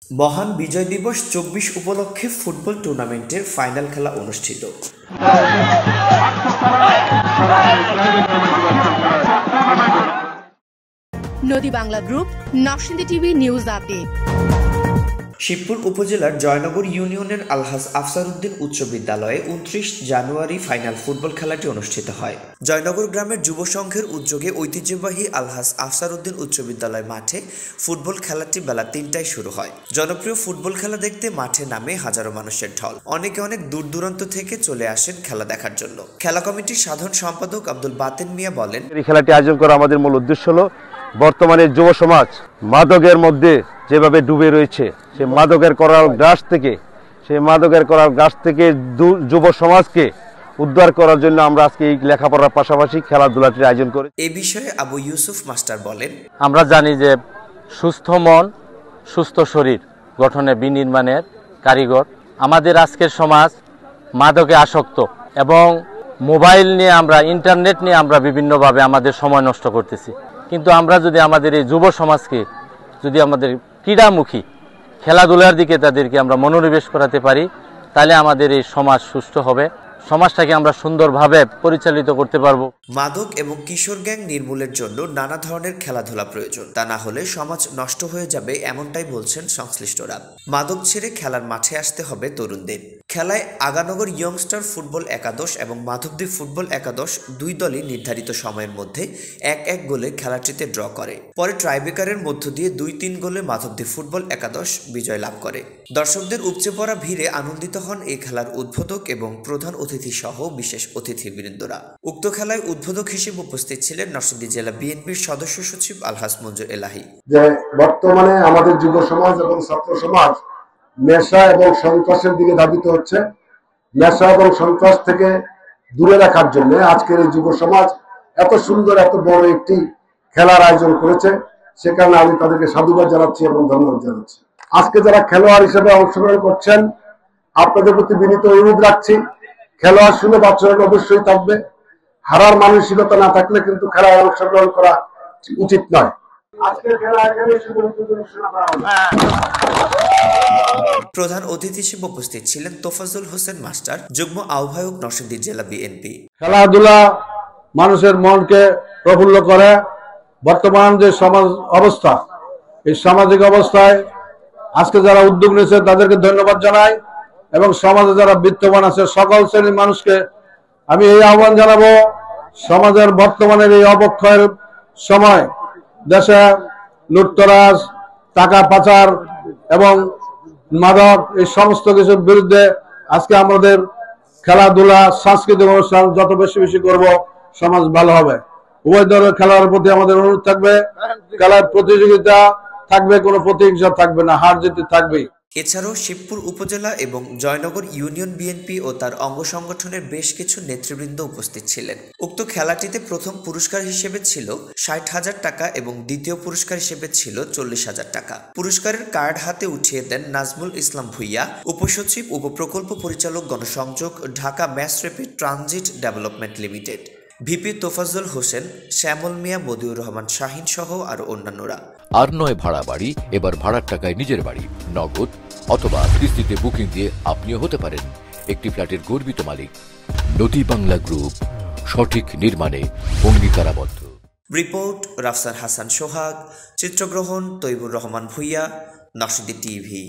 মহান বিজয় দিবস ২৪ উপলক্ষে ফুটবল টুর্নামেন্টের ফাইনাল খেলা অনুষ্ঠিত। নদী Bangla group, Narsingdi TV news update. Shibpur উপজেলার জয়নগর ইউনিয়নের আলহাজ আফসারউদ্দিন উচ্চ বিদ্যালয়ে ২৯ জানুয়ারি ফাইনাল ফুটবল খেলাটি অনুষ্ঠিত হয়। জয়নগর গ্রামের যুব সংঘের উদ্যোগে ঐতিহ্যবাহী আলহাজ আফসারউদ্দিন উচ্চ বিদ্যালয় মাঠে ফুটবল খেলাটি বেলা ৩টায় শুরু হয়। জনপ্রিয় ফুটবল খেলা দেখতে মাঠে নামে হাজারো মানুষের ঢল। অনেকে অনেক দূর দূরান্ত থেকে চলে আসেন খেলা দেখার জন্য। খেলা কমিটির সাধারণ সম্পাদক আব্দুল বাতেন মিয়া বলেন, এই খেলাটি আয়োজন করা আমাদের মূল উদ্দেশ্য হলো বর্তমানে যুব সমাজ মাদকের মধ্যে যেভাবে ডুবে রয়েছে, সেই মাদকের করাল গ্রাস থেকে যুব সমাজকে উদ্ধার করার জন্য আমরা আজকে এই লেখাপড়ার পাশাপাশি খেলাধুলাটির আয়োজন করি। এ বিষয়ে আবু ইউসুফ মাস্টার বলেন, আমরা জানি যে সুস্থ মন সুস্থ শরীর গঠনে বিনির্মাণের কারিগর। আমাদের আজকের সমাজ মাদকে আসক্ত এবং মোবাইল নিয়ে আমরা ইন্টারনেট নিয়ে আমরা বিভিন্নভাবে আমাদের সময় নষ্ট করতেছি। কিন্তু আমরা যদি আমাদের এই যুব সমাজকে যদি আমাদের ক্রীড়ামুখী খেলাধুলার দিকে তাদেরকে আমরা মনোনিবেশ করাতে পারি, তাহলে আমাদের এই সমাজ সুষ্ঠু হবে, সমাজটাকে আমরা সুন্দরভাবে পরিচালিত করতে পারবো। মাদক এবং কিশোর গ্যাং নির্মূলের জন্য নানা ধরনের খেলাধুলা প্রয়োজন, তা না হলে সমাজ নষ্ট হয়ে যাবে, এমনটাই বলছেন সংশ্লিষ্টরা। মাদক ছেড়ে খেলার মাঠে আসতে হবে তরুণদের। খেলায় আগানগর ইয়ংস্টার ফুটবল একাদশ এবং মাধবদী ফুটবল একাদশ দুই দলই নির্ধারিত সময়ের মধ্যে ১-১ গোলে খেলাটিতে ড্র করে। পরে ট্রাইব্রেকারের মধ্য দিয়ে ২-৩ গোলে মাধবদী ফুটবল একাদশ বিজয় লাভ করে। দর্শকদের উপচে পড়া ভিড়ে আনন্দিত হন এই খেলার উদ্বোধক এবং প্রধান অতিথি সহ বিশেষ অতিথিবৃন্দরা। উক্ত খেলায় উদ্বোধক হিসেবে উপস্থিত ছিলেন নরসিংদী জেলা বিএনপির সদস্য সচিব আলহাজ মঞ্জুর এলাহি। যে বর্তমানে আমাদের যুব সমাজ এবং ছাত্র সমাজ নেশা এবং সন্ত্রাসের দিকে ধাবিত হচ্ছে। নেশা এবং সন্ত্রাস থেকে দূরে রাখার জন্য আজকের এই যুব সমাজ এত সুন্দর এত বড় একটি খেলার আয়োজন করেছে, সে কারণে আমি তাদেরকে সাধুবাদ জানাচ্ছি এবং ধন্যবাদ জানাচ্ছি। আজকে যারা খেলোয়াড় হিসেবে অংশগ্রহণ করছেন, আপনাদের প্রতি বিনীত অনুরোধ রাখছি, খেলোয়াড় সুলভ আচরণ অবশ্যই থাকবে। হারার মানসিকতা না থাকলে কিন্তু খেলায় অংশগ্রহণ করা উচিত নয়। প্রধান অতিথি হিসেবে উপস্থিত ছিলেন তোফাজ্জল হোসেন মাস্টার, যুগ্ম আহ্বায়ক নরসিংদী জেলা বিএনপি। খেলাধুলা মানুষের মনকে প্রফুল্ল করে। বর্তমান যে সমাজ অবস্থা, এই সামাজিক অবস্থায় আজকে যারা উদ্যোগ নিয়েছে তাদেরকে ধন্যবাদ জানাই এবং সমাজে যারা বিত্তবান আছে সকল শ্রেণীর মানুষকে আমি এই আহ্বান জানাবো, সমাজের বর্তমানের এই অবক্ষয়ের সময় দেশে লুটতরাজ, টাকা পাচার এবং মাদক এই সমস্ত কিছুর বিরুদ্ধে আজকে আমাদের খেলাধুলা সাংস্কৃতিক অনুষ্ঠান যত বেশি বেশি করব, সমাজ ভালো হবে। উভয় দলের খেলার প্রতি আমাদের অনুরোধ থাকবে, খেলার প্রতিযোগিতা থাকবে, কোনো প্রতিহিংসা থাকবে না, হার জিত থাকবেই। এছাড়াও শিবপুর উপজেলা এবং জয়নগর ইউনিয়ন বিএনপি ও তার অঙ্গ সংগঠনের বেশ কিছু নেতৃবৃন্দ উপস্থিত ছিলেন। উক্ত খেলাটিতে প্রথম পুরস্কার হিসেবে ছিল ৬০,০০০ টাকা এবং দ্বিতীয় পুরস্কার হিসেবে ছিল ৪০,০০০ টাকা। পুরস্কারের কার্ড হাতে উঠিয়ে দেন নাজমুল ইসলাম ভুইয়া, উপসচিব উপপ্রকল্প পরিচালক গণসংযোগ, Dhaka mass rapid transit development limited, VP Tofazzal Hossain, Shyamal Mia, Madiur Rahman Shahin সহ আরো অন্যান্যরা। আর নয় ভাড়া বাড়ি, এবার ভাড়ার টাকায় নিজের বাড়ি, নগদ অথবা কিস্তিতে বুকিং দিয়ে আপনিও হতে পারেন একটি ফ্ল্যাটের গর্বিত মালিক। নদী বাংলা গ্রুপ, সঠিক নির্মাণে অঙ্গীকারাবদ্ধ। রিপোর্ট রাফসান হাসান সোহাগ, চিত্রগ্রহণ তৈবুর রহমান ভুইয়া, নরসিংদী টিভি।